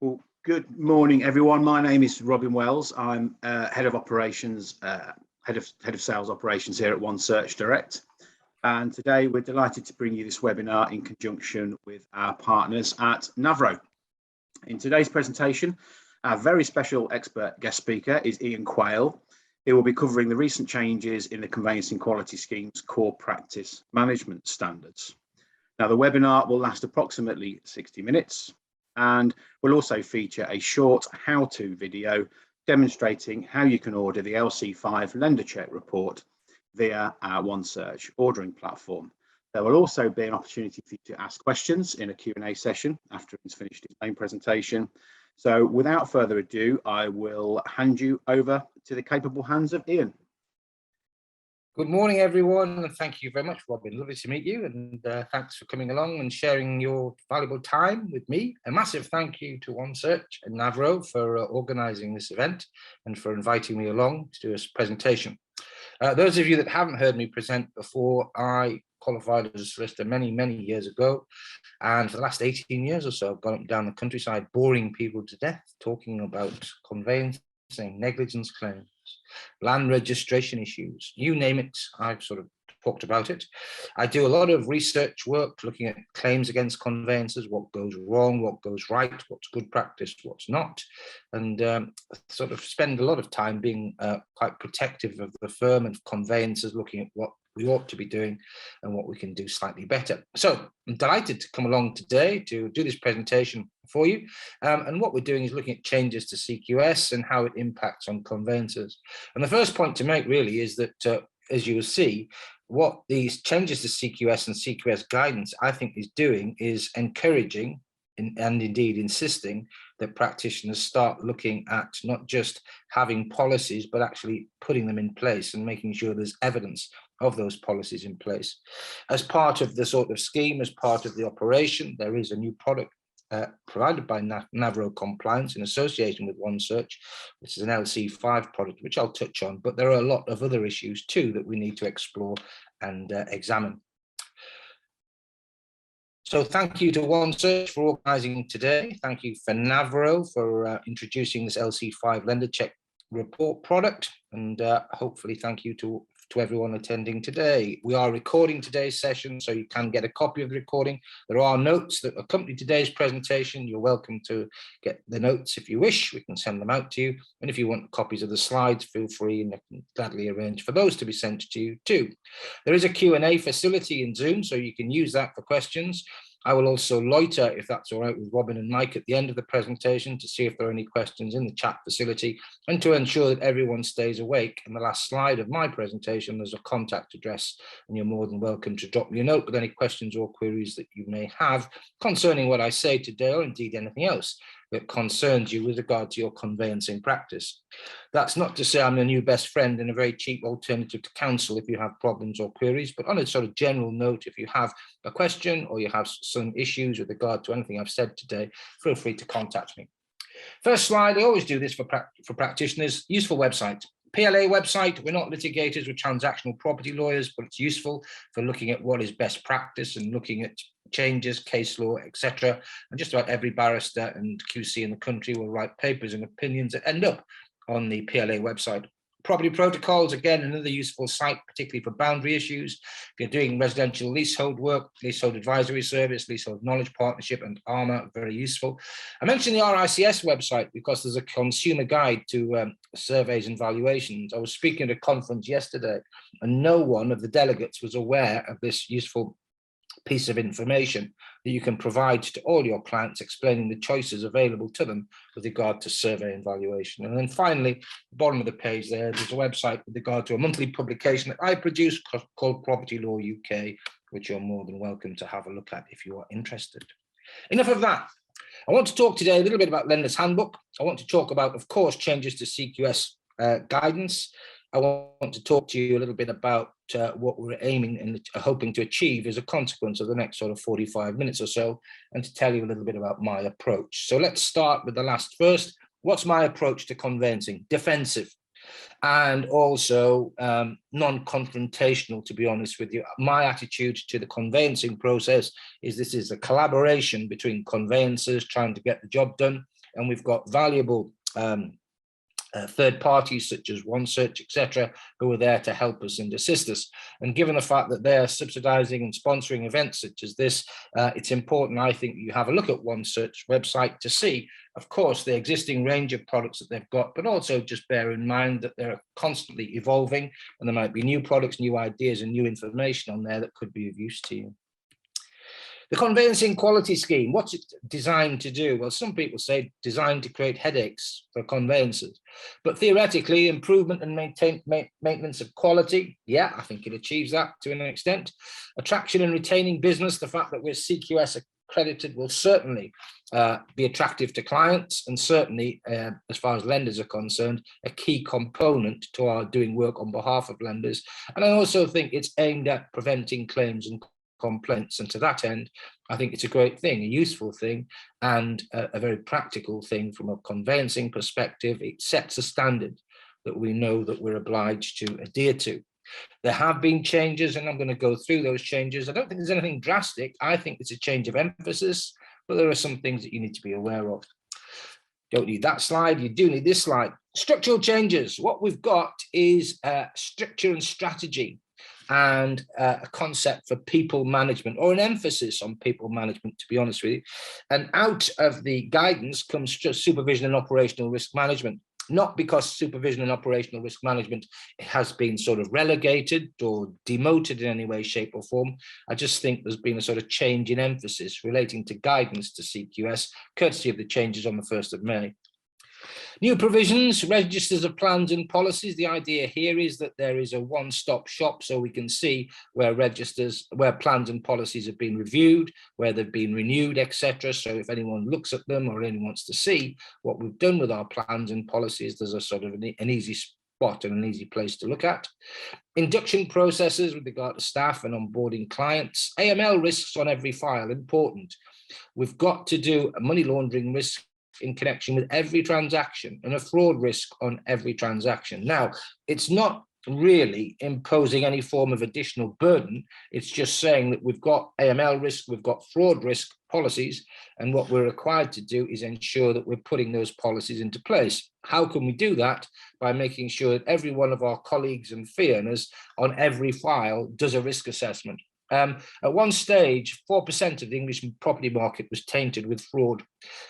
Well, good morning, everyone. My name is Robin Wells. I'm head of operations, head of sales operations here at onesearch.direct. And today we're delighted to bring you this webinar in conjunction with our partners at Navro. In today's presentation, our very special expert guest speaker is Ian Quayle. He will be covering the recent changes in the Conveyancing Quality Scheme's core practice management standards. Now, the webinar will last approximately 60 minutes. And we'll also feature a short how-to video demonstrating how you can order the LC5 lender check report via our OneSearch ordering platform. There will also be an opportunity for you to ask questions in a Q&A session after he's finished his main presentation. So without further ado, I will hand you over to the capable hands of Ian. Good morning, everyone, and thank you very much, Robin. Lovely to meet you, and thanks for coming along and sharing your valuable time with me. A massive thank you to OneSearch and Navro for organising this event and for inviting me along to do this presentation. Those of you that haven't heard me present before, I qualified as a solicitor many years ago, and for the last 18 years or so, I've gone up and down the countryside boring people to death, talking about conveyancing, negligence claims, land registration issues, you name it. I've sort of talked about it. I do a lot of research work looking at claims against conveyancers, what goes wrong, what goes right, what's good practice, what's not, and sort of spend a lot of time being quite protective of the firm and conveyancers, looking at what we ought to be doing and what we can do slightly better. So I'm delighted to come along today to do this presentation for you. And what we're doing is looking at changes to CQS and how it impacts on conveyancers. And the first point to make really is that, as you will see, what these changes to CQS and CQS guidance, I think, is doing is encouraging and indeed insisting that practitioners start looking at not just having policies, but actually putting them in place and making sure there's evidence of those policies in place. As part of the sort of scheme, as part of the operation, there is a new product provided by Navro Compliance in association with OneSearch, which is an LC5 product, which I'll touch on, but there are a lot of other issues too that we need to explore and examine. So thank you to OneSearch for organising today. Thank you for Navro for introducing this LC5 lender check report product, and hopefully thank you to everyone attending today. We are recording today's session, so you can get a copy of the recording. There are notes that accompany today's presentation. You're welcome to get the notes if you wish. We can send them out to you. And if you want copies of the slides, feel free, and I can gladly arrange for those to be sent to you too. There is a Q&A facility in Zoom, so you can use that for questions. I will also loiter, if that's all right with Robin and Mike, at the end of the presentation to see if there are any questions in the chat facility and to ensure that everyone stays awake. In the last slide of my presentation, there's a contact address, and you're more than welcome to drop me a note with any questions or queries that you may have concerning what I say today, or indeed anything else that concerns you with regard to your conveyancing practice. That's not to say I'm the new best friend and a very cheap alternative to counsel if you have problems or queries, but on a sort of general note, if you have a question or you have some issues with regard to anything I've said today, feel free to contact me. First slide, I always do this for practitioners, useful website. PLA website, we're not litigators, we're transactional property lawyers, but it's useful for looking at what is best practice and looking at changes, case law, etc. And just about every barrister and QC in the country will write papers and opinions that end up on the PLA website. Property protocols, again, another useful site, particularly for boundary issues. If you're doing residential leasehold work, leasehold advisory service, leasehold knowledge partnership, and ARMA, very useful. I mentioned the RICS website because there's a consumer guide to surveys and valuations. I was speaking at a conference yesterday, and no one of the delegates was aware of this useful piece of information that you can provide to all your clients, explaining the choices available to them with regard to survey and valuation. And then finally, the bottom of the page there's a website with regard to a monthly publication that I produce called Property Law UK, which you're more than welcome to have a look at if you are interested. Enough of that. I want to talk today a little bit about Lender's Handbook. I want to talk about, of course, changes to CQS guidance. I want to talk to you a little bit about what we're aiming and hoping to achieve as a consequence of the next sort of 45 minutes or so, and to tell you a little bit about my approach. So let's start with the last first. What's my approach to conveyancing? Defensive and also non-confrontational, to be honest with you. My attitude to the conveyancing process is this is a collaboration between conveyancers trying to get the job done and we've got valuable third parties such as OneSearch, etc., who are there to help us and assist us. And given the fact that they're subsidizing and sponsoring events such as this, it's important, I think, you have a look at OneSearch website to see, of course, the existing range of products that they've got, but also just bear in mind that they're constantly evolving and there might be new products, new ideas, and new information on there that could be of use to you. The Conveyancing Quality Scheme, what's it designed to do? Well, some people say designed to create headaches for conveyancers, but theoretically, improvement and maintenance of quality, yeah, I think it achieves that to an extent. Attraction and retaining business, the fact that we're CQS accredited will certainly be attractive to clients, and certainly, as far as lenders are concerned, a key component to our doing work on behalf of lenders. And I also think it's aimed at preventing claims and complaints, and to that end I think it's a great thing, a useful thing, and a very practical thing from a conveyancing perspective. It sets a standard that we know that we're obliged to adhere to. There have been changes, and I'm going to go through those changes. I don't think there's anything drastic. I think it's a change of emphasis, but there are some things that you need to be aware of. Don't need that slide, you do need this slide. Structural changes. What we've got is structure and strategy, and a concept for people management, or an emphasis on people management, to be honest with you. And out of the guidance comes just supervision and operational risk management, not because supervision and operational risk management has been sort of relegated or demoted in any way, shape or form. I just think there's been a sort of change in emphasis relating to guidance to CQS, courtesy of the changes on the 1st of May. New provisions, registers of plans and policies. The idea here is that there is a one-stop shop, so we can see where registers, where plans and policies have been reviewed, where they've been renewed, etc. So if anyone looks at them or anyone wants to see what we've done with our plans and policies, there's a sort of an easy spot and an easy place to look at. Induction processes with regard to staff and onboarding clients. AML risks on every file, important. We've got to do a money laundering risk in connection with every transaction and a fraud risk on every transaction. Now, it's not really imposing any form of additional burden. It's just saying that we've got AML risk, we've got fraud risk policies, and what we're required to do is ensure that we're putting those policies into place. How can we do that? By making sure that every one of our colleagues and fee earners on every file does a risk assessment. At one stage, 4% of the English property market was tainted with fraud.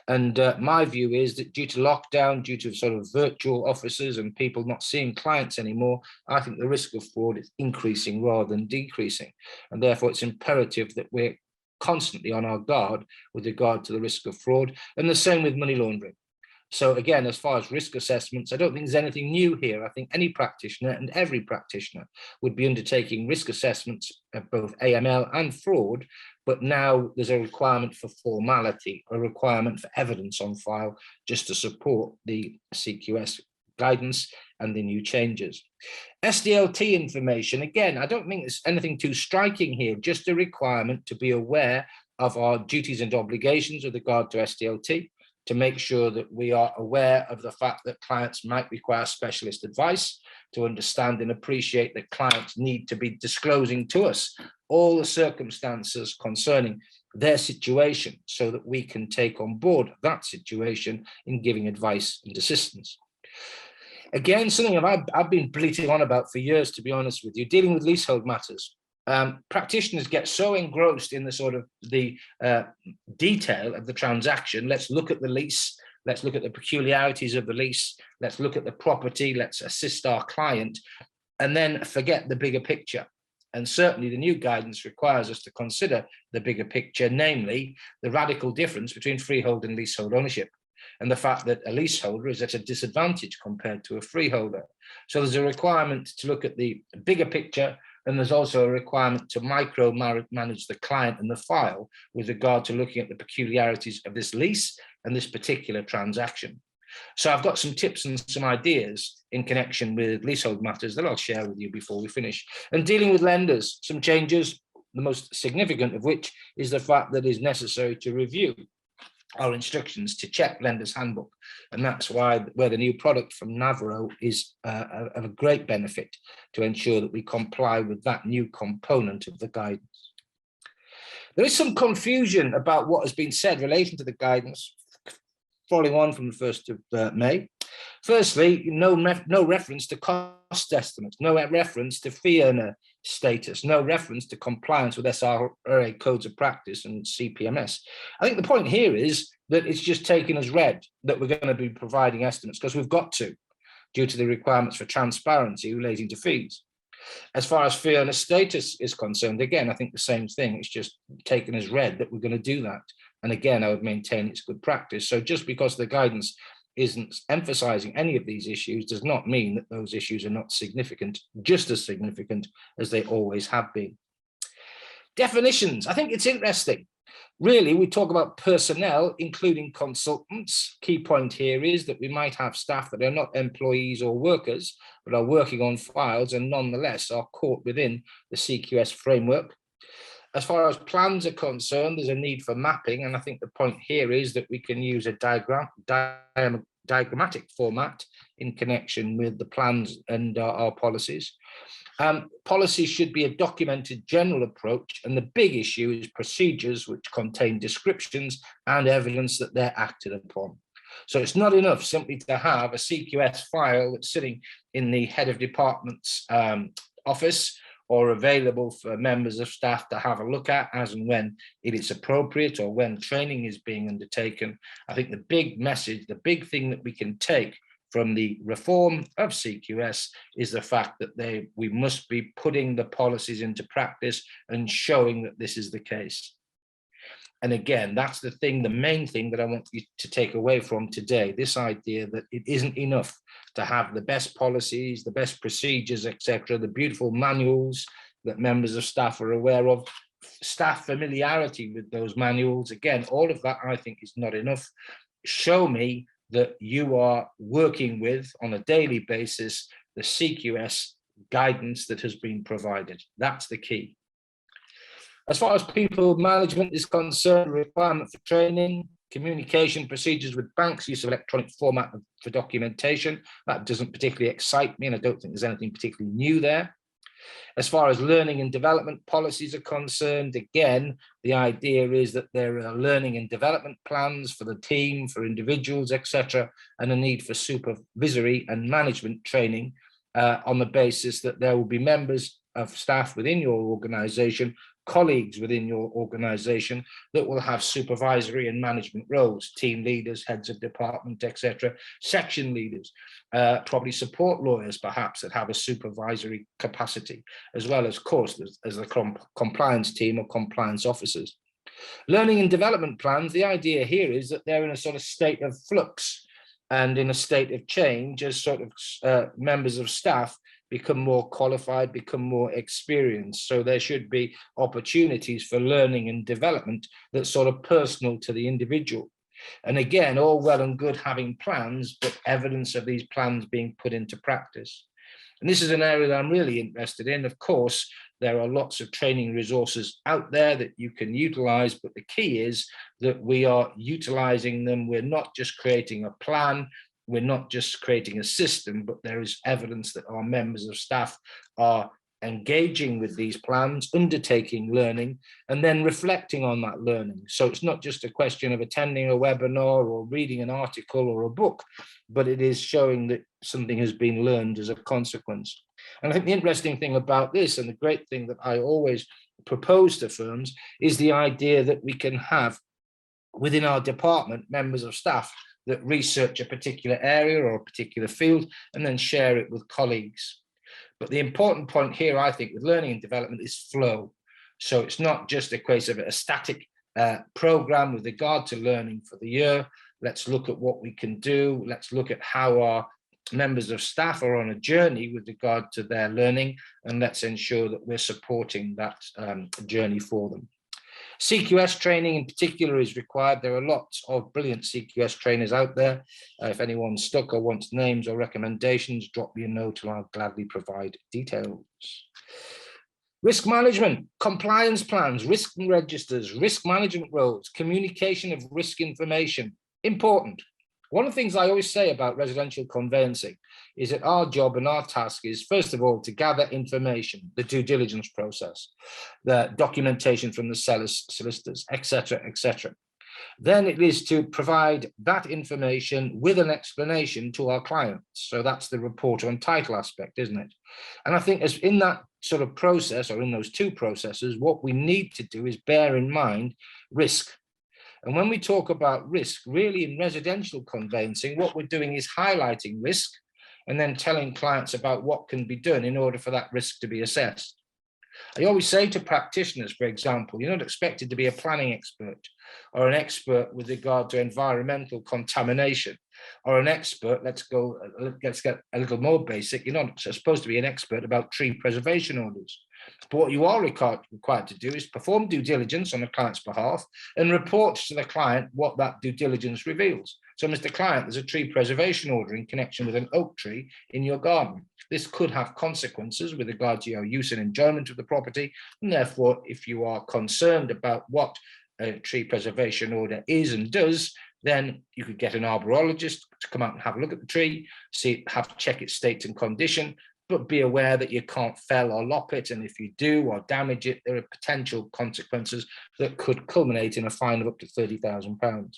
And my view is that due to lockdown, due to sort of virtual offices and people not seeing clients anymore, I think the risk of fraud is increasing rather than decreasing. And therefore, it's imperative that we're constantly on our guard with regard to the risk of fraud, and the same with money laundering. So again, as far as risk assessments, I don't think there's anything new here. I think any practitioner and every practitioner would be undertaking risk assessments of both AML and fraud, but now there's a requirement for formality, a requirement for evidence on file, just to support the CQS guidance and the new changes. SDLT information, again, I don't think there's anything too striking here, just a requirement to be aware of our duties and obligations with regard to SDLT, to make sure that we are aware of the fact that clients might require specialist advice, to understand and appreciate that clients need to be disclosing to us all the circumstances concerning their situation so that we can take on board that situation in giving advice and assistance. Again, something I've been bleating on about for years, to be honest with you, dealing with leasehold matters. Practitioners get so engrossed in the sort of the detail of the transaction. Let's look at the lease. Let's look at the peculiarities of the lease. Let's look at the property. Let's assist our client, and then forget the bigger picture. And certainly the new guidance requires us to consider the bigger picture, namely the radical difference between freehold and leasehold ownership, and the fact that a leaseholder is at a disadvantage compared to a freeholder. So there's a requirement to look at the bigger picture, and there's also a requirement to micro-manage the client and the file with regard to looking at the peculiarities of this lease and this particular transaction. So I've got some tips and some ideas in connection with leasehold matters that I'll share with you before we finish. And dealing with lenders, some changes, the most significant of which is the fact that it is necessary to review our instructions to check Lender's Handbook, and that's where the new product from Navro is of a great benefit to ensure that we comply with that new component of the guidance. There is some confusion about what has been said relating to the guidance following on from the 1st of May. Firstly, no reference to cost estimates, no reference to fee earner status, no reference to compliance with SRA codes of practice and CPMS. I think the point here is that it's just taken as read that we're going to be providing estimates because we've got to, due to the requirements for transparency relating to fees. As far as fee earner status is concerned, again, I think the same thing. It's just taken as read that we're going to do that. And again, I would maintain it's good practice. So just because the guidance isn't emphasizing any of these issues does not mean that those issues are not significant, just as significant as they always have been. Definitions. I think it's interesting. Really, we talk about personnel, including consultants. Key point here is that we might have staff that are not employees or workers, but are working on files and nonetheless are caught within the CQS framework. As far as plans are concerned, there's a need for mapping, and I think the point here is that we can use a diagrammatic format in connection with the plans and our policies. Policies should be a documented general approach, and the big issue is procedures which contain descriptions and evidence that they're acted upon. So it's not enough simply to have a CQS file that's sitting in the head of department's office or available for members of staff to have a look at as and when it is appropriate or when training is being undertaken. I think the big message, the big thing that we can take from the reform of CQS is the fact that we must be putting the policies into practice and showing that this is the case. And again, that's the thing, the main thing that I want you to take away from today, this idea that it isn't enough to have the best policies, the best procedures, etc., the beautiful manuals that members of staff are aware of, staff familiarity with those manuals. Again, all of that I think is not enough. Show me that you are working with, on a daily basis, the CQS guidance that has been provided. That's the key. As far as people management is concerned, requirement for training, communication procedures with banks, use of electronic format for documentation, that doesn't particularly excite me, and I don't think there's anything particularly new there. As far as learning and development policies are concerned, again, the idea is that there are learning and development plans for the team, for individuals, etc., and a need for supervisory and management training on the basis that there will be members of staff within your organisation, colleagues within your organisation that will have supervisory and management roles, team leaders, heads of department, etc., section leaders, probably support lawyers perhaps that have a supervisory capacity, as well as, of course, as the compliance team or compliance officers. Learning and development plans, the idea here is that they're in a sort of state of flux and in a state of change as sort of members of staff become more qualified, become more experienced. So there should be opportunities for learning and development that's sort of personal to the individual. And again, all well and good having plans, but evidence of these plans being put into practice. And this is an area that I'm really interested in. Of course, there are lots of training resources out there that you can utilize, but the key is that we are utilizing them. We're not just creating a plan, we're not just creating a system, but there is evidence that our members of staff are engaging with these plans, undertaking learning, and then reflecting on that learning. So it's not just a question of attending a webinar or reading an article or a book, but it is showing that something has been learned as a consequence. And I think the interesting thing about this, and the great thing that I always propose to firms, is the idea that we can have within our department members of staff that research a particular area or a particular field and then share it with colleagues. But the important point here, I think, with learning and development is flow. So it's not just a case of a static program with regard to learning for the year. Let's look at what we can do. Let's look at how our members of staff are on a journey with regard to their learning, and let's ensure that we're supporting that journey for them. CQS training in particular is required. There are lots of brilliant CQS trainers out there. If anyone's stuck or wants names or recommendations, drop me a note and I'll gladly provide details. Risk management, compliance plans, risk registers, risk management roles, communication of risk information, important. One of the things I always say about residential conveyancing is that our job and our task is, first of all, to gather information, the due diligence process, the documentation from the sellers, solicitors, etc., etc. Then it is to provide that information with an explanation to our clients. So that's the report on title aspect, isn't it? And I think as in that sort of process, or in those two processes, what we need to do is bear in mind risk. And when we talk about risk, really in residential conveyancing, what we're doing is highlighting risk and then telling clients about what can be done in order for that risk to be assessed. I always say to practitioners, for example, you're not expected to be a planning expert or an expert with regard to environmental contamination, or an expert, let's get a little more basic, you're not supposed to be an expert about tree preservation orders. But what you are required to do is perform due diligence on the client's behalf and report to the client what that due diligence reveals. So, Mr. Client, there's a tree preservation order in connection with an oak tree in your garden. This could have consequences with regard to your use and enjoyment of the property. And therefore, if you are concerned about what a tree preservation order is and does, then you could get an arborologist to come out and have a look at the tree, check its state and condition, but be aware that you can't fell or lop it. And if you do or damage it, there are potential consequences that could culminate in a fine of up to £30,000.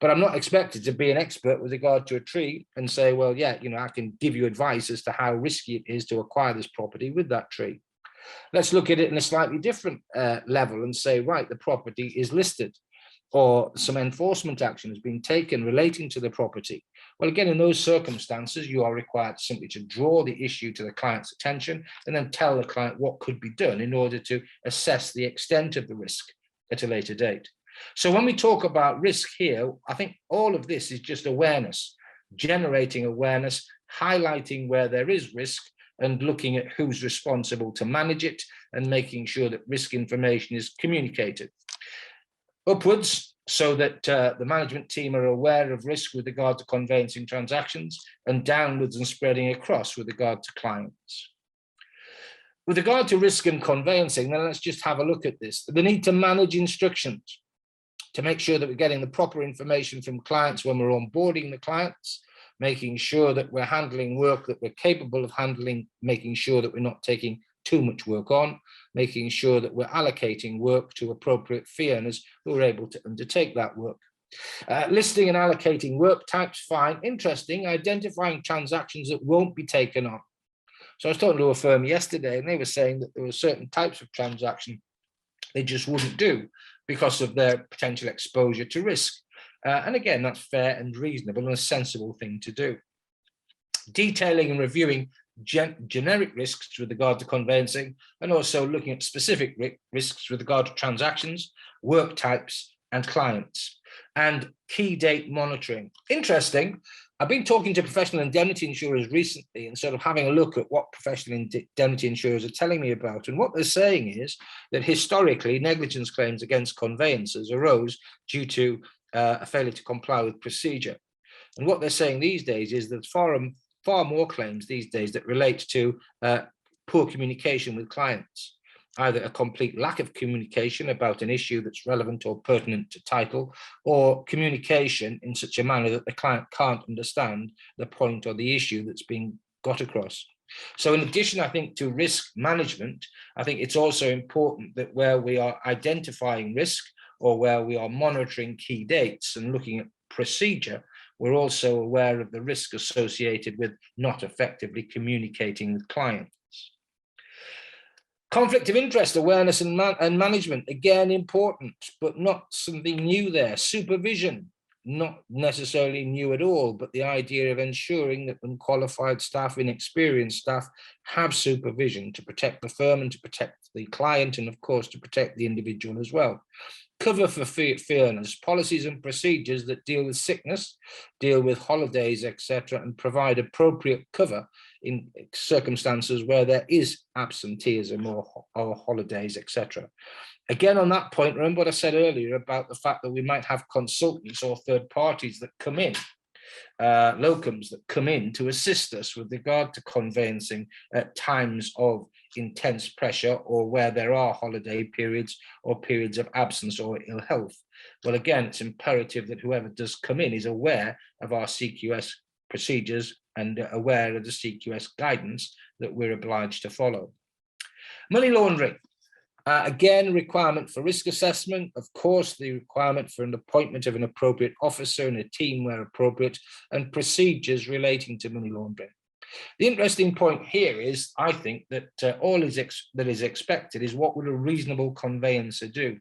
But I'm not expected to be an expert with regard to a tree and say, well, yeah, I can give you advice as to how risky it is to acquire this property with that tree. Let's look at it in a slightly different level and say, right, the property is listed, or some enforcement action has been taken relating to the property. Well, again, in those circumstances, you are required simply to draw the issue to the client's attention and then tell the client what could be done in order to assess the extent of the risk at a later date. So when we talk about risk here, I think all of this is just awareness, generating awareness, highlighting where there is risk and looking at who's responsible to manage it and making sure that risk information is communicated upwards so that the management team are aware of risk with regard to conveyancing transactions, and downwards and spreading across with regard to clients. With regard to risk and conveyancing, then let's just have a look at this. The need to manage instructions to make sure that we're getting the proper information from clients when we're onboarding the clients, making sure that we're handling work that we're capable of handling, making sure that we're not taking too much work on, making sure that we're allocating work to appropriate fee earners who are able to undertake that work. Listing and allocating work types, fine. Interesting, identifying transactions that won't be taken on. So I was talking to a firm yesterday and they were saying that there were certain types of transaction they just wouldn't do because of their potential exposure to risk. And again, that's fair and reasonable and a sensible thing to do. Detailing and reviewing generic risks with regard to conveyancing, and also looking at specific risks with regard to transactions, work types, and clients. And key date monitoring. Interesting. I've been talking to professional indemnity insurers recently and sort of having a look at what professional indemnity insurers are telling me about. And what they're saying is that historically, negligence claims against conveyancers arose due to a failure to comply with procedure. And what they're saying these days is that far more claims these days that relate to poor communication with clients, either a complete lack of communication about an issue that's relevant or pertinent to title, or communication in such a manner that the client can't understand the point or the issue that's being got across. So in addition, I think, to risk management, I think it's also important that where we are identifying risk or where we are monitoring key dates and looking at procedure, we're also aware of the risk associated with not effectively communicating with clients. Conflict of interest awareness and management, again, important, but not something new there. Supervision, not necessarily new at all, but the idea of ensuring that unqualified staff, inexperienced staff have supervision to protect the firm and to protect the client, and of course to protect the individual as well. Cover for fee earners, policies and procedures that deal with sickness, deal with holidays, etc., and provide appropriate cover in circumstances where there is absenteeism or holidays, etc. Again, on that point, remember what I said earlier about the fact that we might have consultants or third parties that come in, locums that come in to assist us with regard to conveyancing at times of intense pressure or where there are holiday periods or periods of absence or ill health. Well, again, it's imperative that whoever does come in is aware of our CQS procedures and aware of the CQS guidance that we're obliged to follow. Money laundering. Again, requirement for risk assessment, of course, the requirement for an appointment of an appropriate officer and a team where appropriate, and procedures relating to money laundering. The interesting point here is, I think, that all that is expected is what would a reasonable conveyancer do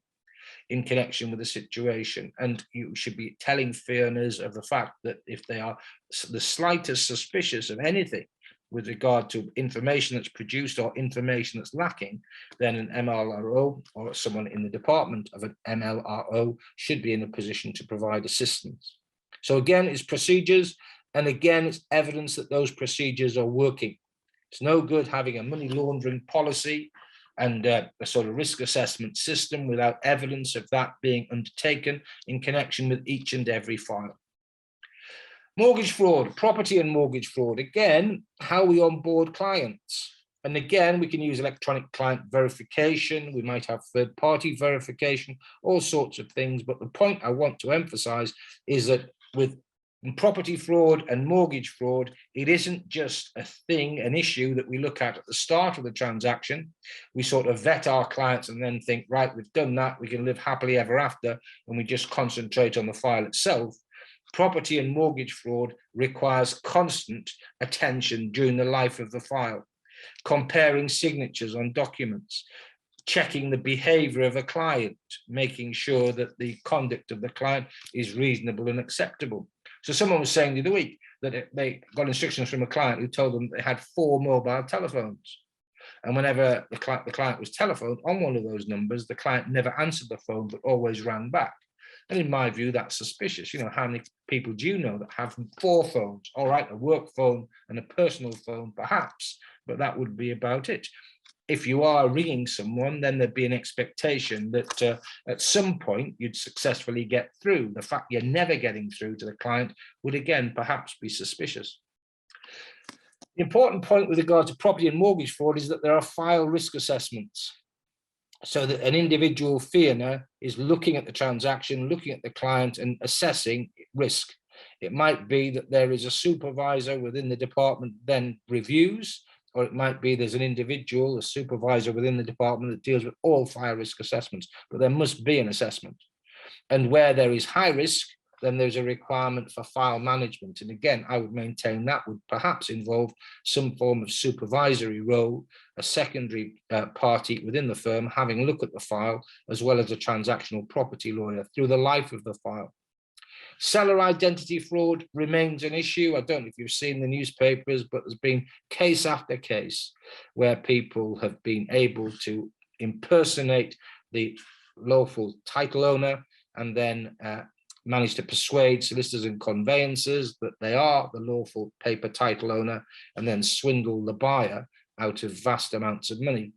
in connection with the situation. And you should be telling fee earners of the fact that if they are the slightest suspicious of anything with regard to information that's produced or information that's lacking, then an MLRO or someone in the department of an MLRO should be in a position to provide assistance. So again, it's procedures, and again, it's evidence that those procedures are working. It's no good having a money laundering policy and a sort of risk assessment system without evidence of that being undertaken in connection with each and every file. Mortgage fraud, property and mortgage fraud. Again, how we onboard clients. And again, we can use electronic client verification. We might have third-party verification, all sorts of things. But the point I want to emphasize is that with property fraud and mortgage fraud, it isn't just a thing, an issue that we look at the start of the transaction. We sort of vet our clients and then think, right, we've done that, we can live happily ever after, and we just concentrate on the file itself. Property and mortgage fraud requires constant attention during the life of the file, comparing signatures on documents, checking the behavior of a client, making sure that the conduct of the client is reasonable and acceptable. So someone was saying the other week that they got instructions from a client who told them they had 4 mobile telephones. And whenever the client was telephoned on one of those numbers, the client never answered the phone, but always rang back. And in my view, that's suspicious. You know, how many people do you know that have 4 phones? All right, a work phone and a personal phone, perhaps, but that would be about it. If you are ringing someone, then there'd be an expectation that at some point you'd successfully get through. The fact you're never getting through to the client would again perhaps be suspicious. The important point with regard to property and mortgage fraud is that there are file risk assessments. So that an individual fee earner is looking at the transaction, looking at the client and assessing risk. It might be that there is a supervisor within the department then reviews, or it might be there's an individual, a supervisor within the department that deals with all file risk assessments, but there must be an assessment. And where there is high risk, then there's a requirement for file management. And again, I would maintain that would perhaps involve some form of supervisory role, a secondary party within the firm having a look at the file, as well as a transactional property lawyer through the life of the file. Seller identity fraud remains an issue. I don't know if you've seen the newspapers, but there's been case after case where people have been able to impersonate the lawful title owner and then manage to persuade solicitors and conveyancers that they are the lawful paper title owner and then swindle the buyer out of vast amounts of money.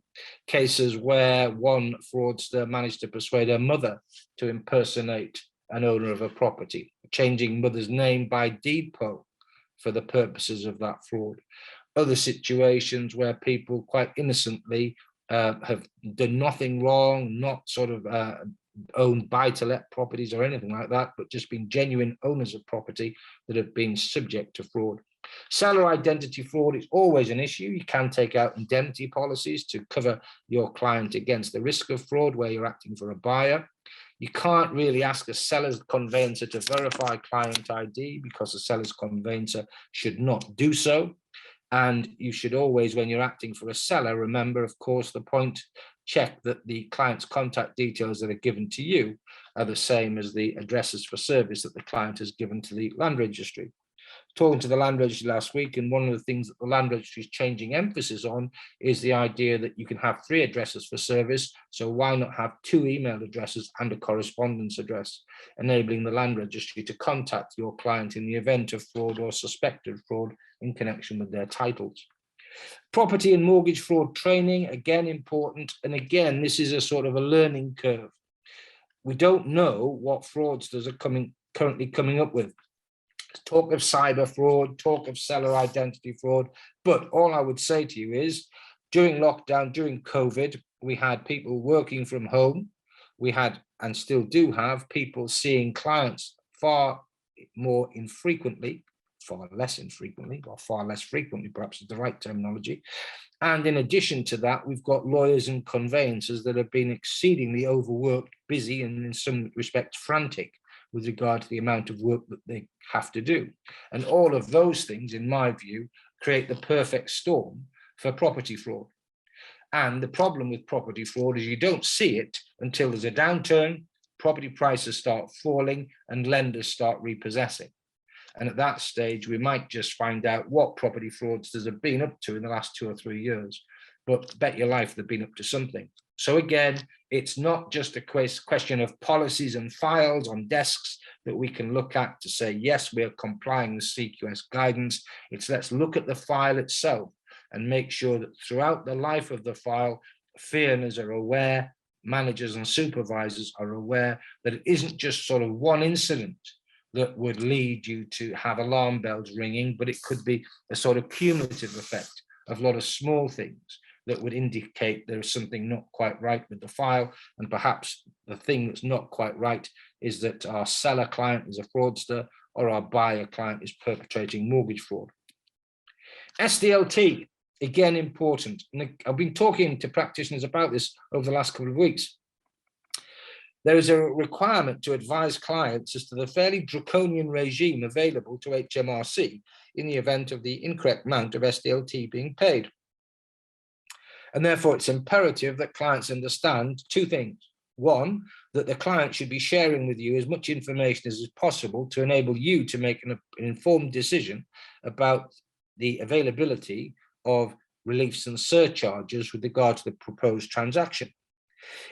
Cases where one fraudster managed to persuade her mother to impersonate an owner of a property, changing mother's name by deed poll for the purposes of that fraud. Other situations where people quite innocently have done nothing wrong, not sort of owned buy-to-let properties or anything like that, but just been genuine owners of property that have been subject to fraud. Seller identity fraud is always an issue. You can take out indemnity policies to cover your client against the risk of fraud where you're acting for a buyer. You can't really ask a seller's conveyancer to verify client ID because the seller's conveyancer should not do so. And you should always, when you're acting for a seller, remember, of course, the point, check that the client's contact details that are given to you are the same as the addresses for service that the client has given to the land registry. Talking to the land registry last week, and one of the things that the land registry is changing emphasis on is the idea that you can have 3 addresses for service. So why not have 2 email addresses and a correspondence address, enabling the land registry to contact your client in the event of fraud or suspected fraud in connection with their titles. Property and mortgage fraud training, again, important. And again, this is a sort of a learning curve. We don't know what fraudsters are currently coming up with. Talk of cyber fraud, talk of seller identity fraud. But all I would say to you is during lockdown, during COVID, we had people working from home. We had, and still do have, people seeing clients far more infrequently. far less infrequently, or far less frequently, perhaps is the right terminology. And in addition to that, we've got lawyers and conveyancers that have been exceedingly overworked, busy, and in some respects frantic with regard to the amount of work that they have to do. And all of those things, in my view, create the perfect storm for property fraud. And the problem with property fraud is you don't see it until there's a downturn, property prices start falling, and lenders start repossessing. And at that stage, we might just find out what property fraudsters have been up to in the last 2 or 3 years. But bet your life they've been up to something. So again, it's not just a question of policies and files on desks that we can look at to say, yes, we are complying with CQS guidance. It's let's look at the file itself and make sure that throughout the life of the file, fee earners are aware, managers and supervisors are aware that it isn't just sort of one incident that would lead you to have alarm bells ringing, but it could be a sort of cumulative effect of a lot of small things that would indicate there is something not quite right with the file. And perhaps the thing that's not quite right is that our seller client is a fraudster or our buyer client is perpetrating mortgage fraud. SDLT, again, important. And I've been talking to practitioners about this over the last couple of weeks. There is a requirement to advise clients as to the fairly draconian regime available to HMRC in the event of the incorrect amount of SDLT being paid. And therefore, it's imperative that clients understand 2 things. One, that the client should be sharing with you as much information as is possible to enable you to make an informed decision about the availability of reliefs and surcharges with regard to the proposed transaction.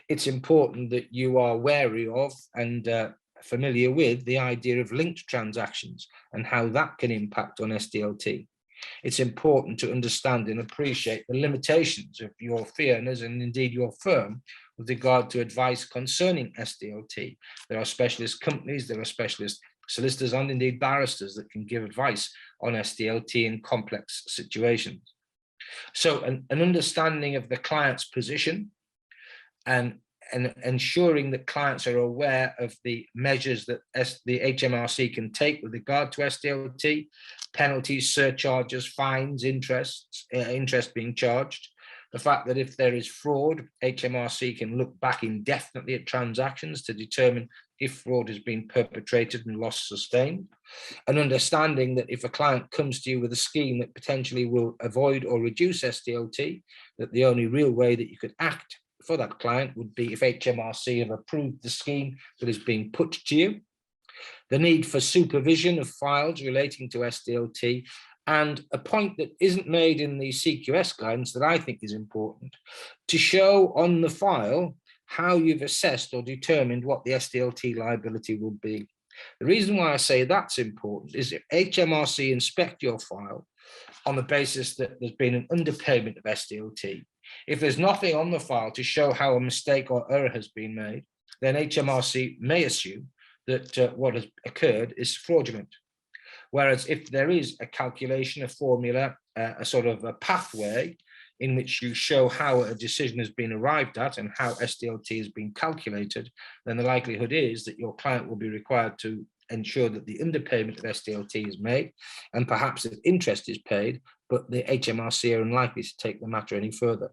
It's important that you are wary of and familiar with the idea of linked transactions and how that can impact on SDLT. It's important to understand and appreciate the limitations of your fee earners and indeed your firm with regard to advice concerning SDLT. There are specialist companies, there are specialist solicitors and indeed barristers that can give advice on SDLT in complex situations. So an understanding of the client's position and ensuring that clients are aware of the measures that the HMRC can take with regard to SDLT, penalties, surcharges, fines, interest being charged. The fact that if there is fraud, HMRC can look back indefinitely at transactions to determine if fraud has been perpetrated and loss sustained. An understanding that if a client comes to you with a scheme that potentially will avoid or reduce SDLT, that the only real way that you could act for that client would be if HMRC have approved the scheme that is being put to you. The need for supervision of files relating to SDLT, and a point that isn't made in the CQS guidance that I think is important, to show on the file how you've assessed or determined what the SDLT liability will be. The reason why I say that's important is if HMRC inspect your file on the basis that there's been an underpayment of SDLT, if there's nothing on the file to show how a mistake or error has been made, then HMRC may assume that what has occurred is fraudulent. Whereas if there is a calculation, a formula, a sort of a pathway in which you show how a decision has been arrived at and how SDLT has been calculated, then the likelihood is that your client will be required to ensure that the underpayment of SDLT is made and perhaps that interest is paid, but the HMRC are unlikely to take the matter any further.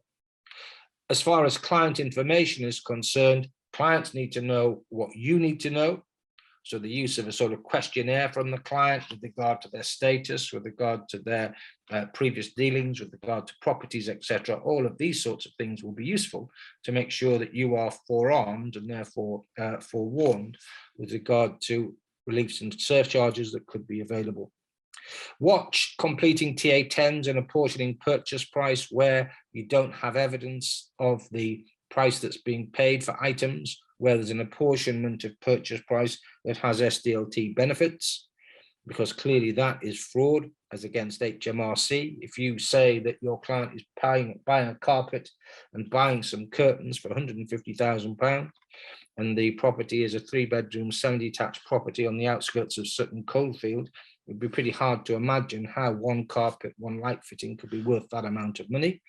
As far as client information is concerned, clients need to know what you need to know. So the use of a sort of questionnaire from the client with regard to their status, with regard to their previous dealings, with regard to properties, etc. All of these sorts of things will be useful to make sure that you are forearmed and therefore forewarned with regard to reliefs and surcharges that could be available. Watch completing TA10s and apportioning purchase price where you don't have evidence of the price that's being paid for items, where there's an apportionment of purchase price that has SDLT benefits, because clearly that is fraud as against HMRC. If you say that your client is buying a carpet and buying some curtains for £150,000 and the property is a 3-bedroom semi-detached property on the outskirts of Sutton Coldfield, it would be pretty hard to imagine how one carpet, one light fitting could be worth that amount of money.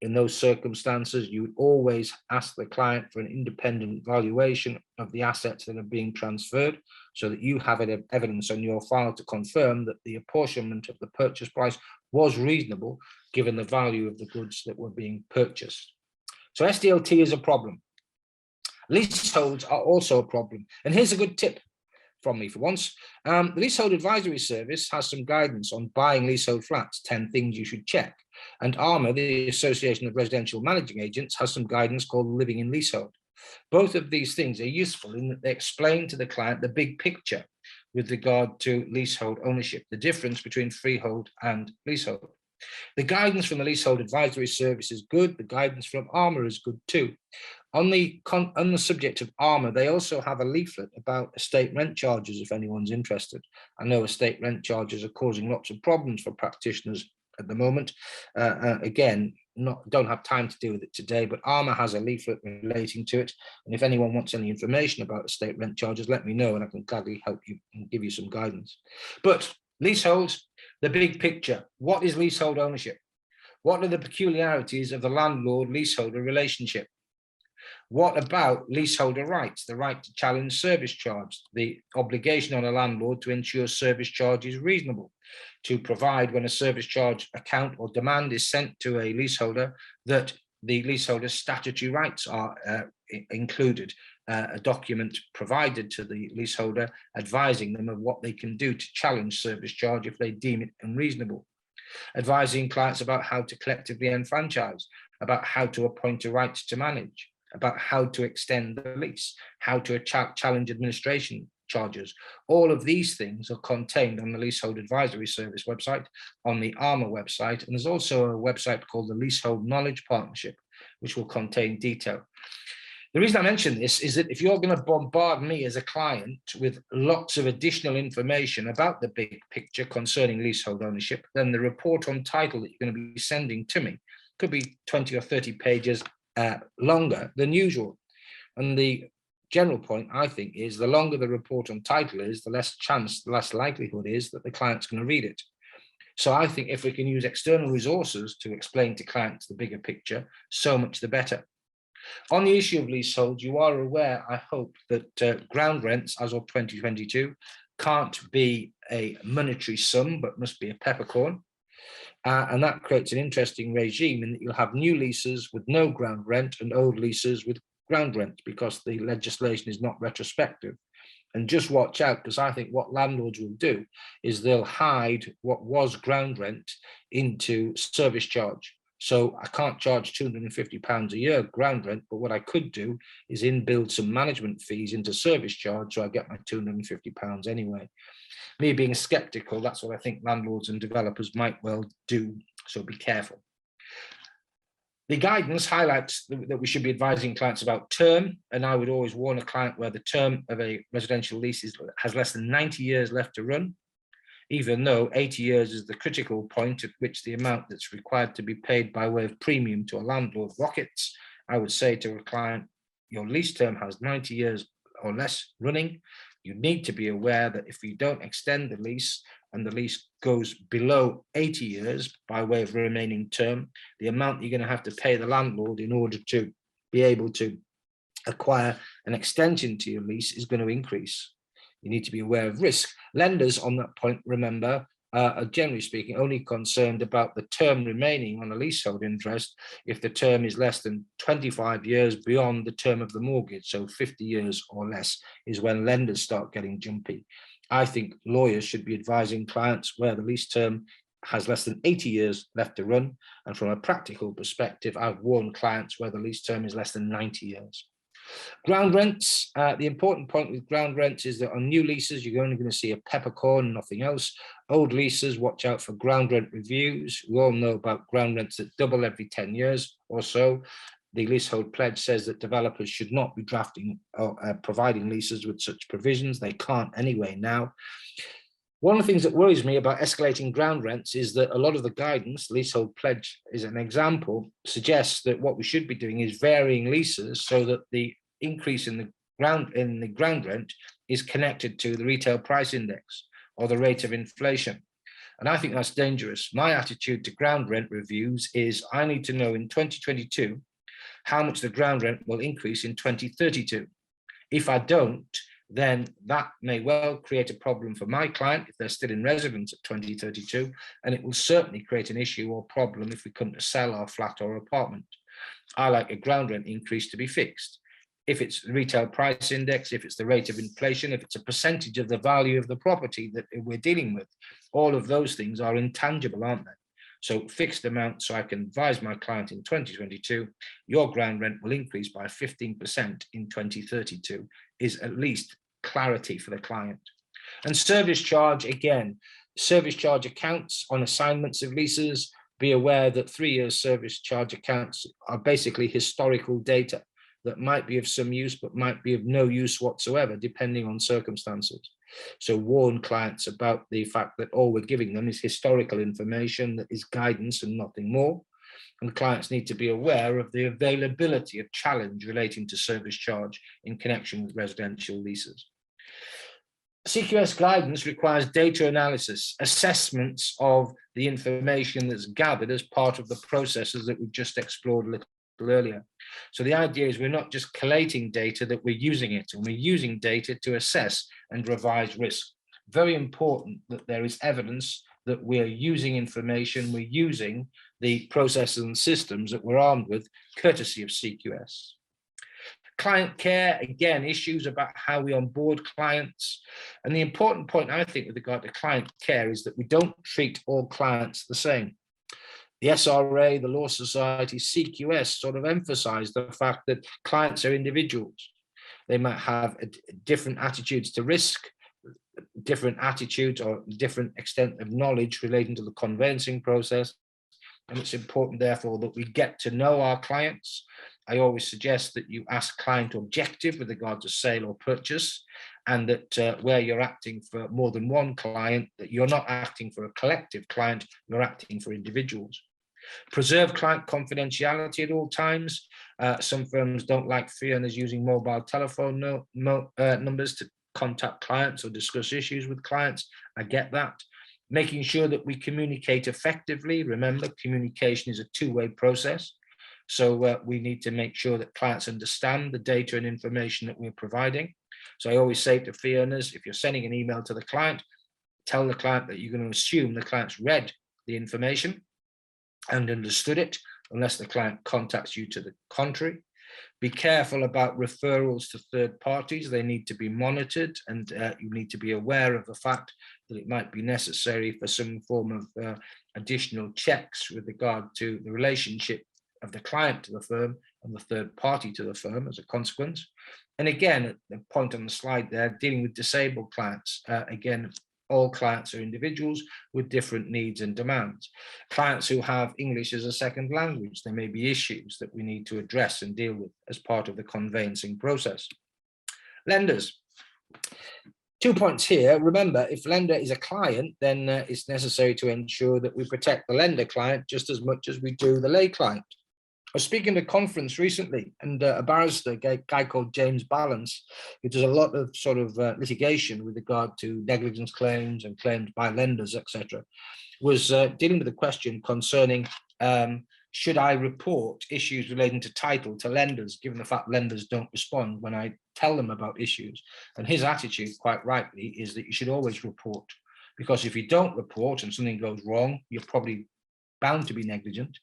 In those circumstances, you would always ask the client for an independent valuation of the assets that are being transferred, so that you have evidence on your file to confirm that the apportionment of the purchase price was reasonable given the value of the goods that were being purchased. So SDLT is a problem. Leaseholds are also a problem. And here's a good tip from me for once. The Leasehold Advisory Service has some guidance on buying leasehold flats, 10 things you should check. And ARMA, the Association of Residential Managing Agents, has some guidance called Living in Leasehold. Both of these things are useful in that they explain to the client the big picture with regard to leasehold ownership, the difference between freehold and leasehold. The guidance from the Leasehold Advisory Service is good. The guidance from ARMA is good too. On the subject of ARMA, they also have a leaflet about estate rent charges, if anyone's interested. I know estate rent charges are causing lots of problems for practitioners at the moment. Again, don't have time to deal with it today, but ARMA has a leaflet relating to it. And if anyone wants any information about estate rent charges, let me know and I can gladly help you and give you some guidance. But leaseholds, the big picture. What is leasehold ownership? What are the peculiarities of the landlord-leaseholder relationship? What about leaseholder rights, the right to challenge service charge, the obligation on a landlord to ensure service charge is reasonable, to provide when a service charge account or demand is sent to a leaseholder that the leaseholder's statutory rights are included, a document provided to the leaseholder advising them of what they can do to challenge service charge if they deem it unreasonable, advising clients about how to collectively enfranchise, about how to appoint a right to manage, about how to extend the lease, how to challenge administration charges. All of these things are contained on the Leasehold Advisory Service website, on the ARMA website, and there's also a website called the Leasehold Knowledge Partnership, which will contain detail. The reason I mention this is that if you're going to bombard me as a client with lots of additional information about the big picture concerning leasehold ownership, then the report on title that you're going to be sending to me could be 20 or 30 pages longer than usual. And the general point, I think, is the longer the report on title is, the less chance, the less likelihood is that the client's going to read it. So I think if we can use external resources to explain to clients the bigger picture, so much the better. On the issue of leasehold, you are aware, I hope, that ground rents as of 2022 can't be a monetary sum, but must be a peppercorn. And that creates an interesting regime in that you'll have new leases with no ground rent and old leases with ground rent, because the legislation is not retrospective. And just watch out, because I think what landlords will do is they'll hide what was ground rent into service charge. So I can't charge £250 a year ground rent, but what I could do is inbuild some management fees into service charge, so I get my £250 anyway. Me being skeptical, that's what I think landlords and developers might well do, so be careful. The guidance highlights that we should be advising clients about term, and I would always warn a client where the term of a residential lease has less than 90 years left to run, even though 80 years is the critical point at which the amount that's required to be paid by way of premium to a landlord rockets. I would say to a client, your lease term has 90 years or less running. You need to be aware that if you don't extend the lease and the lease goes below 80 years by way of remaining term, the amount you're going to have to pay the landlord in order to be able to acquire an extension to your lease is going to increase. You need to be aware of risk. Lenders on that point, remember, are generally speaking only concerned about the term remaining on a leasehold interest if the term is less than 25 years beyond the term of the mortgage. So 50 years or less is when lenders start getting jumpy. I think lawyers should be advising clients where the lease term has less than 80 years left to run. And from a practical perspective, I've warned clients where the lease term is less than 90 years. Ground rents, the important point with ground rents is that on new leases, you're only going to see a peppercorn, nothing else. Old leases, watch out for ground rent reviews. We all know about ground rents that double every 10 years or so. The leasehold pledge says that developers should not be drafting or providing leases with such provisions. They can't anyway now. One of the things that worries me about escalating ground rents is that a lot of the guidance, leasehold pledge is an example, suggests that what we should be doing is varying leases so that the increase in the ground rent is connected to the retail price index or the rate of inflation. And I think that's dangerous. My attitude to ground rent reviews is I need to know in 2022 how much the ground rent will increase in 2032. If I don't, then that may well create a problem for my client if they're still in residence at 2032, and it will certainly create an issue or problem if we come to sell our flat or apartment. I like a ground rent increase to be fixed. If it's the retail price index, if it's the rate of inflation, if it's a percentage of the value of the property that we're dealing with, all of those things are intangible, aren't they? So fixed amount, so I can advise my client in 2022, your ground rent will increase by 15% in 2032, is at least clarity for the client. And service charge, again, service charge accounts on assignments of leases. Be aware that 3 years service charge accounts are basically historical data that might be of some use, but might be of no use whatsoever, depending on circumstances. So warn clients about the fact that all we're giving them is historical information that is guidance and nothing more. And clients need to be aware of the availability of challenge relating to service charge in connection with residential leases. CQS guidance requires data analysis, assessments of the information that's gathered as part of the processes that we've just explored a little earlier. So the idea is we're not just collating data, that we're using it, and we're using data to assess and revise risk. Very important that there is evidence that we're using information, we're using the processes and systems that we're armed with, courtesy of CQS. Client care, again, issues about how we onboard clients. And the important point, I think, with regard to client care is that we don't treat all clients the same. The SRA, the Law Society, CQS sort of emphasize the fact that clients are individuals. They might have different attitudes to risk, different attitudes or different extent of knowledge relating to the conveyancing process. And it's important, therefore, that we get to know our clients. I always suggest that you ask client objective with regard to sale or purchase, and that where you're acting for more than one client, that you're not acting for a collective client, you're acting for individuals. Preserve client confidentiality at all times. Some firms don't like fee earners using mobile telephone numbers to contact clients or discuss issues with clients. I get that. Making sure that we communicate effectively. Remember, communication is a two-way process. So we need to make sure that clients understand the data and information that we're providing. So I always say to fee earners, if you're sending an email to the client, tell the client that you're going to assume the client's read the information and understood it, unless the client contacts you to the contrary. Be careful about referrals to third parties. They need to be monitored, and you need to be aware of the fact that it might be necessary for some form of additional checks with regard to the relationship of the client to the firm and the third party to the firm as a consequence. And again, at the point on the slide there, dealing with disabled clients, again, all clients are individuals with different needs and demands. Clients who have English as a second language, there may be issues that we need to address and deal with as part of the conveyancing process. Lenders. 2 points here. Remember, if lender is a client, then it's necessary to ensure that we protect the lender client just as much as we do the lay client. I was speaking at a conference recently, and a barrister, a guy called James Balance, who does a lot of sort of litigation with regard to negligence claims and claims by lenders, etc., was dealing with a question concerning should I report issues relating to title to lenders, given the fact lenders don't respond when I tell them about issues. And his attitude, quite rightly, is that you should always report, because if you don't report and something goes wrong, you're probably bound to be negligent.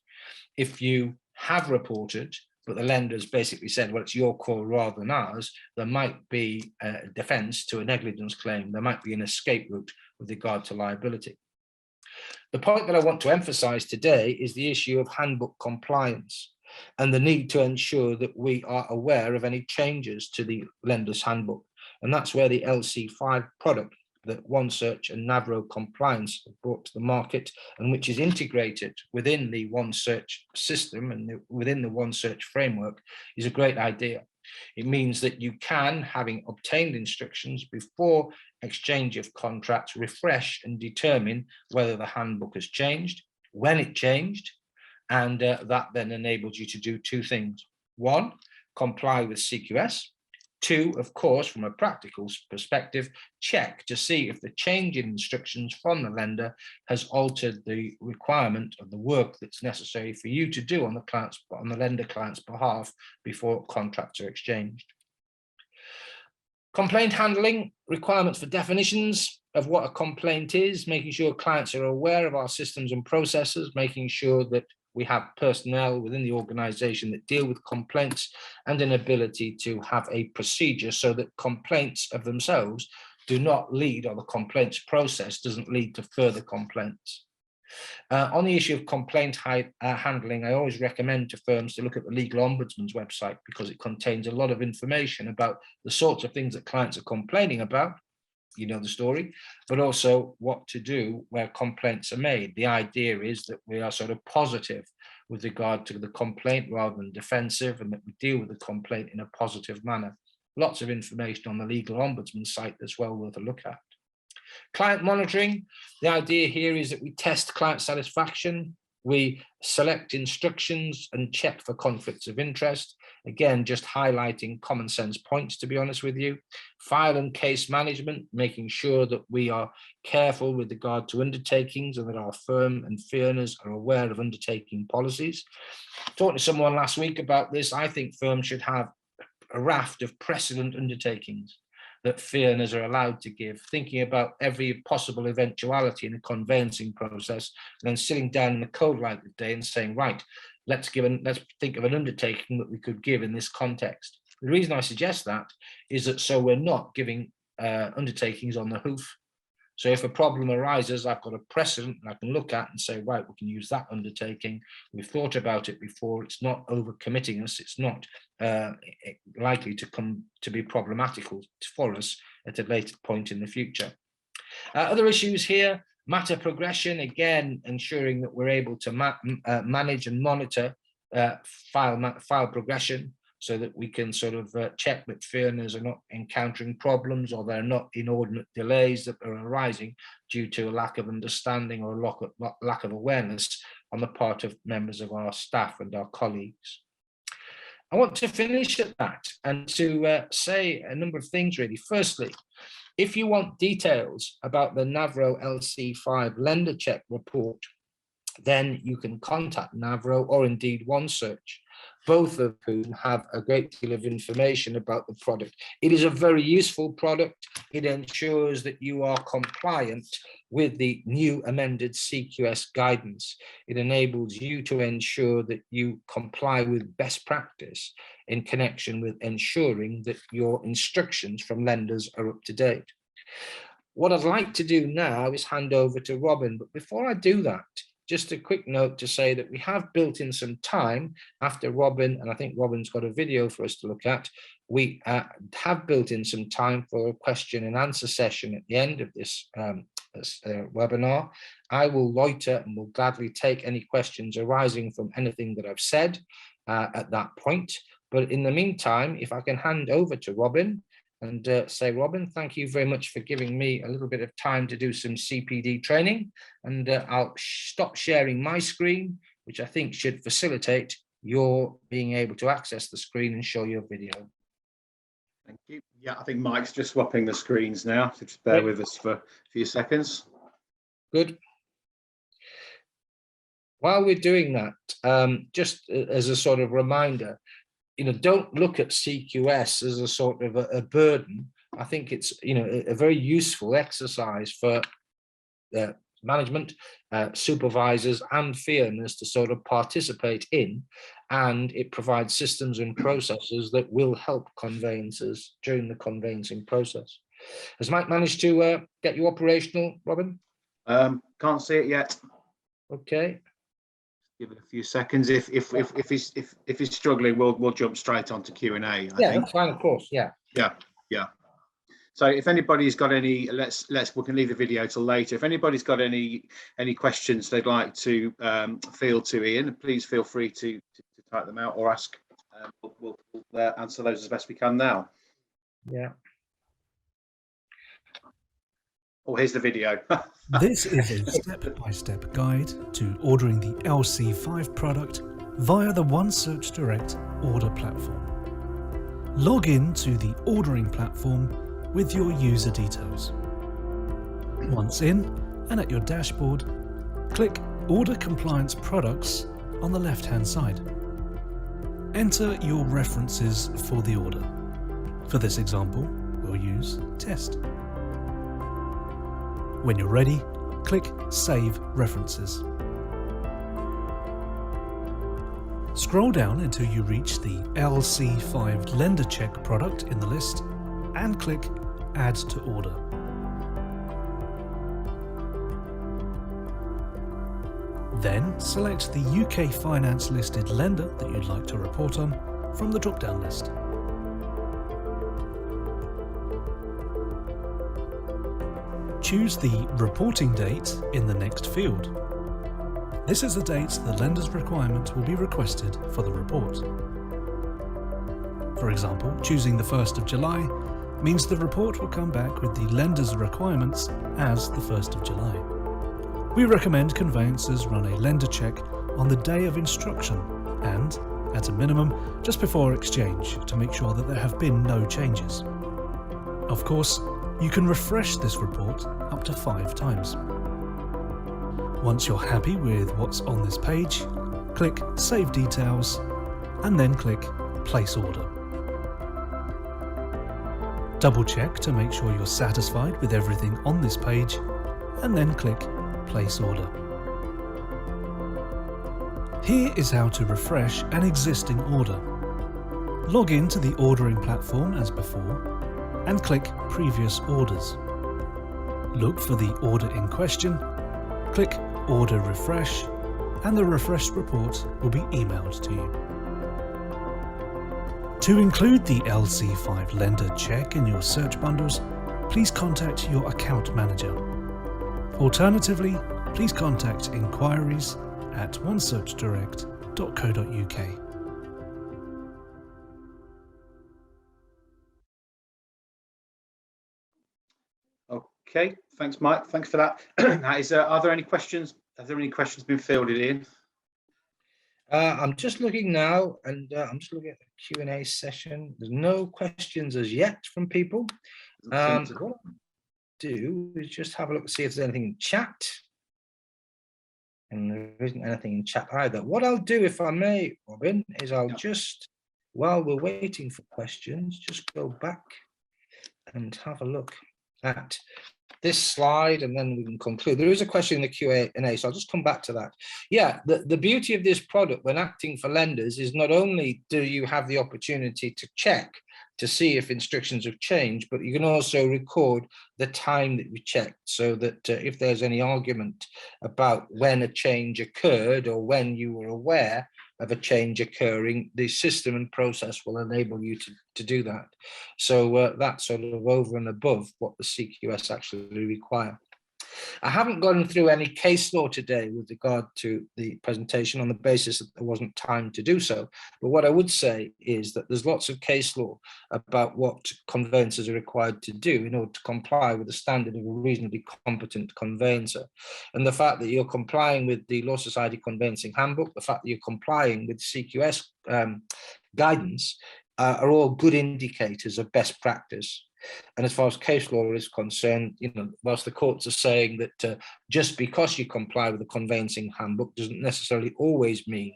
If you have reported, but the lenders basically said, well, it's your call rather than ours, there might be a defense to a negligence claim. There might be an escape route with regard to liability. The point that I want to emphasize today is the issue of handbook compliance and the need to ensure that we are aware of any changes to the lender's handbook. And that's where the LC5 product that OneSearch and Navro compliance have brought to the market, and which is integrated within the OneSearch system and within the OneSearch framework, is a great idea. It means that you can, having obtained instructions before exchange of contracts, refresh and determine whether the handbook has changed, when it changed, and that then enables you to do two things. One, comply with CQS. Two, of course, from a practical perspective, check to see if the change in instructions from the lender has altered the requirement of the work that's necessary for you to do on the lender client's behalf before contracts are exchanged. Complaint handling, requirements for definitions of what a complaint is, making sure clients are aware of our systems and processes, making sure that we have personnel within the organization that deal with complaints, and an ability to have a procedure so that complaints of themselves do not lead, or the complaints process doesn't lead to further complaints. On the issue of complaint handling, I always recommend to firms to look at the Legal Ombudsman's website, because it contains a lot of information about the sorts of things that clients are complaining about. You know the story, but also what to do where complaints are made. The idea is that we are sort of positive with regard to the complaint rather than defensive, and that we deal with the complaint in a positive manner. Lots of information on the Legal Ombudsman site that's well worth a look at. Client monitoring, the idea here is that we test client satisfaction, we select instructions and check for conflicts of interest. Again, just highlighting common sense points, to be honest with you. File and case management, making sure that we are careful with regard to undertakings and that our firm and fee earners are aware of undertaking policies. Talking to someone last week about this, I think firms should have a raft of precedent undertakings that fee earners are allowed to give, thinking about every possible eventuality in the conveyancing process, and then sitting down in the cold light of the day and saying, right, let's think of an undertaking that we could give in this context. The reason I suggest that is that so we're not giving undertakings on the hoof. So if a problem arises, I've got a precedent and I can look at and say, right, we can use that undertaking. We've thought about it before. It's not overcommitting us. It's not likely to be problematical for us at a later point in the future. Other issues here, matter progression, again, ensuring that we're able to manage and monitor file progression, so that we can sort of check that fee earners are not encountering problems, or they're not inordinate delays that are arising due to a lack of understanding or a lack of awareness on the part of members of our staff and our colleagues. I want to finish at that and to say a number of things really. Firstly, if you want details about the Navro LC5 lender check report, then you can contact Navro or indeed OneSearch, both of whom have a great deal of information about the product. It is a very useful product. It ensures that you are compliant with the new amended CQS guidance. It enables you to ensure that you comply with best practice in connection with ensuring that your instructions from lenders are up to date. What I'd like to do now is hand over to Robin, but before I do that, just a quick note to say that we have built in some time after Robin, and I think Robin's got a video for us to look at. We have built in some time for a question and answer session at the end of this webinar. I will loiter and will gladly take any questions arising from anything that I've said at that point. But in the meantime, if I can hand over to Robin and say, Robin, thank you very much for giving me a little bit of time to do some CPD training, and I'll stop sharing my screen, which I think should facilitate your being able to access the screen and show your video. Thank you. Yeah, I think Mike's just swapping the screens now, so just bear with us for a few seconds. Good. While we're doing that, just as a sort of reminder, don't look at CQS as a sort of a burden. I think it's, a very useful exercise for management, supervisors and fee earners to sort of participate in, and it provides systems and processes that will help conveyancers during the conveyancing process. Has Mike managed to get you operational, Robin? Can't see it yet. Okay. Give it a few seconds. If he's struggling, we'll jump straight onto Q&A. I think. That's fine, of course. Yeah. So if anybody's got any, we can leave the video till later. If anybody's got any questions they'd like to field to Ian, please feel free to type them out or ask. We'll answer those as best we can now. Yeah. Oh, here's the video. This is a step-by-step guide to ordering the LC5 product via the OneSearch Direct order platform. Log in to the ordering platform with your user details. Once in and at your dashboard, click Order Compliance Products on the left-hand side. Enter your references for the order. For this example, we'll use test. When you're ready, click Save References. Scroll down until you reach the LC5 lender check product in the list and click Add to Order. Then select the UK Finance listed lender that you'd like to report on from the drop-down list. Choose the reporting date in the next field. This is the date the lender's requirement will be requested for the report. For example, choosing the 1st of July means the report will come back with the lender's requirements as the 1st of July. We recommend conveyancers run a lender check on the day of instruction and, at a minimum, just before exchange to make sure that there have been no changes. Of course, you can refresh this report up to 5 times. Once you're happy with what's on this page, click Save Details and then click Place Order. Double check to make sure you're satisfied with everything on this page and then click Place Order. Here is how to refresh an existing order. Log in to the ordering platform as before and click Previous Orders. Look for the order in question, click Order Refresh, and the refreshed report will be emailed to you. To include the LC5 lender check in your search bundles, please contact your account manager. Alternatively, please contact inquiries at onesearch.direct.co.uk. Okay, thanks, Mike. Thanks for that. Are there any questions? Have there any questions been fielded in? I'm just looking now, and I'm just looking at the Q&A session. There's no questions as yet from people. What I'll do is just have a look and see if there's anything in chat. And there isn't anything in chat either. What I'll do, if I may, Robin, is I'll just, while we're waiting for questions, just go back and have a look at this slide, and then we can conclude. There is a question in the Q&A, so I'll just come back to that. Yeah, the beauty of this product when acting for lenders is not only do you have the opportunity to check to see if instructions have changed, but you can also record the time that you checked, so that if there's any argument about when a change occurred or when you were aware of a change occurring, the system and process will enable you to do that. So that's sort of over and above what the CQS actually require. I haven't gone through any case law today with regard to the presentation on the basis that there wasn't time to do so. But what I would say is that there's lots of case law about what conveyancers are required to do in order to comply with the standard of a reasonably competent conveyancer. And the fact that you're complying with the Law Society Conveyancing Handbook, the fact that you're complying with CQS guidance are all good indicators of best practice. And as far as case law is concerned, you know, whilst the courts are saying that just because you comply with the conveyancing handbook doesn't necessarily always mean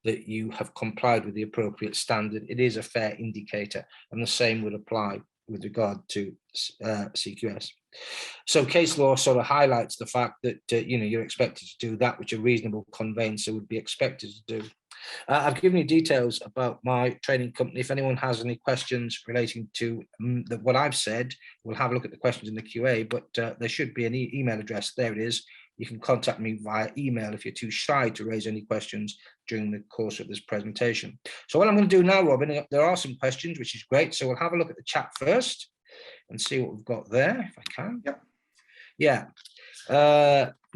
that you have complied with the appropriate standard, it is a fair indicator, and the same would apply with regard to CQS. So case law sort of highlights the fact that you know, you're expected to do that which a reasonable conveyancer would be expected to do. I've given you details about my training company. If anyone has any questions relating to what I've said, we'll have a look at the questions in the QA, but there should be an email address. There it is. You can contact me via email if you're too shy to raise any questions during the course of this presentation. So what I'm going to do now, Robin, there are some questions, which is great. So we'll have a look at the chat first and see what we've got there, if I can. Yep. Yeah.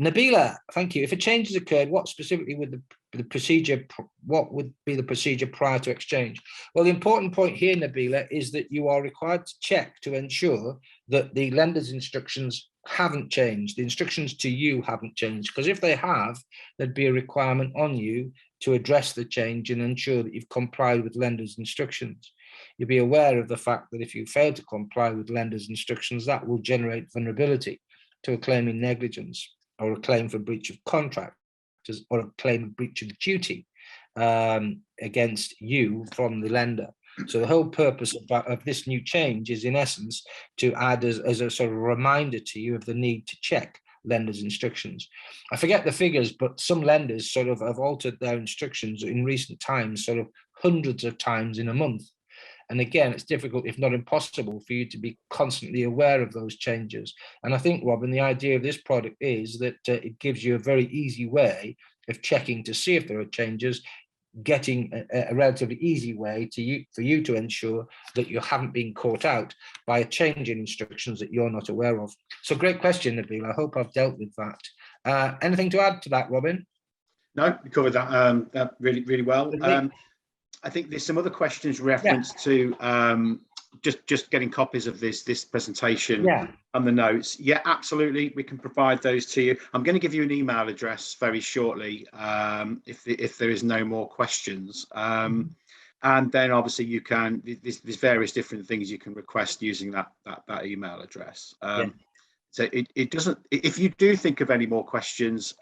Nabila, thank you. If a change has occurred, what specifically would the procedure, what would be the procedure prior to exchange? Well, the important point here, Nabila, is that you are required to check to ensure that the lender's instructions haven't changed. The instructions to you haven't changed, because if they have, there'd be a requirement on you to address the change and ensure that you've complied with lender's instructions. you'll be aware of the fact that if you fail to comply with lender's instructions, that will generate vulnerability to a claim in negligence, or a claim for breach of contract, or a claim of breach of duty against you from the lender. So the whole purpose of this new change is, in essence, to add as a sort of reminder to you of the need to check lenders' instructions. I forget the figures, but some lenders sort of have altered their instructions in recent times, sort of hundreds of times in a month. And again, it's difficult, if not impossible, for you to be constantly aware of those changes. And I think, Robin, the idea of this product is that it gives you a very easy way of checking to see if there are changes, getting a relatively easy way for you to ensure that you haven't been caught out by a change in instructions that you're not aware of. So great question, Nabil. I hope I've dealt with that. Anything to add to that, Robin? No, we covered that really, really well. I think there's some other questions referenced to just getting copies of this presentation and the notes. Yeah, absolutely, we can provide those to you. I'm going to give you an email address very shortly if there is no more questions. And then obviously you can, there's various different things you can request using that email address. So it doesn't, if you do think of any more questions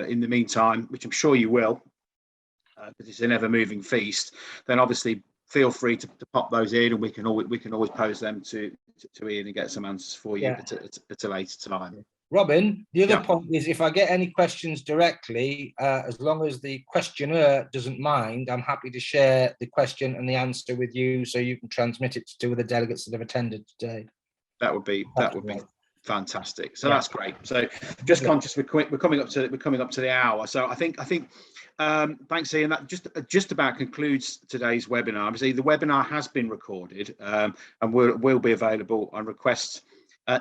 in the meantime, which I'm sure you will, because it's an ever-moving feast, then obviously feel free to pop those in, and we can always pose them to Ian and get some answers for you at a later time. Robin, the other point is, if I get any questions directly, as long as the questioner doesn't mind, I'm happy to share the question and the answer with you, so you can transmit it to the delegates that have attended today. That would be fantastic. So that's great. So just conscious we're coming up to the hour. So I think thanks, Ian. That just about concludes today's webinar. Obviously, the webinar has been recorded and will be available on request.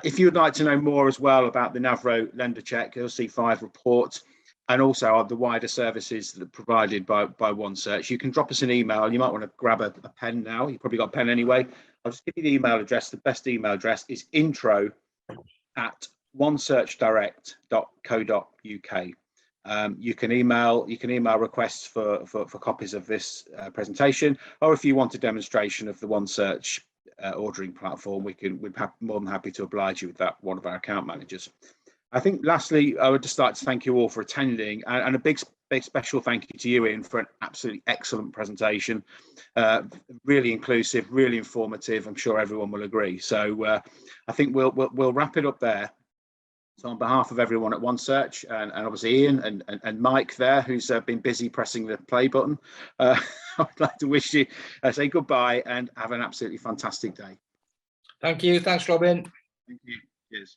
If you would like to know more as well about the Navro Lender Check LC5 report, and also the wider services that are provided by OneSearch, you can drop us an email. You might want to grab a pen now. You've probably got a pen anyway. I'll just give you the email address. The best email address is intro@onesearch.direct.co.uk. You can email requests for copies of this presentation, or if you want a demonstration of the OneSearch ordering platform, we'd be more than happy to oblige you with that, one of our account managers. I think lastly, I would just like to thank you all for attending, and a big special thank you to you, Ian, for an absolutely excellent presentation. Really inclusive, really informative. I'm sure everyone will agree. So I think we'll wrap it up there. So on behalf of everyone at OneSearch, and obviously Ian and Mike there, who's been busy pressing the play button, I'd like to wish you say goodbye and have an absolutely fantastic day. Thank you. Thanks, Robin. Thank you. Cheers.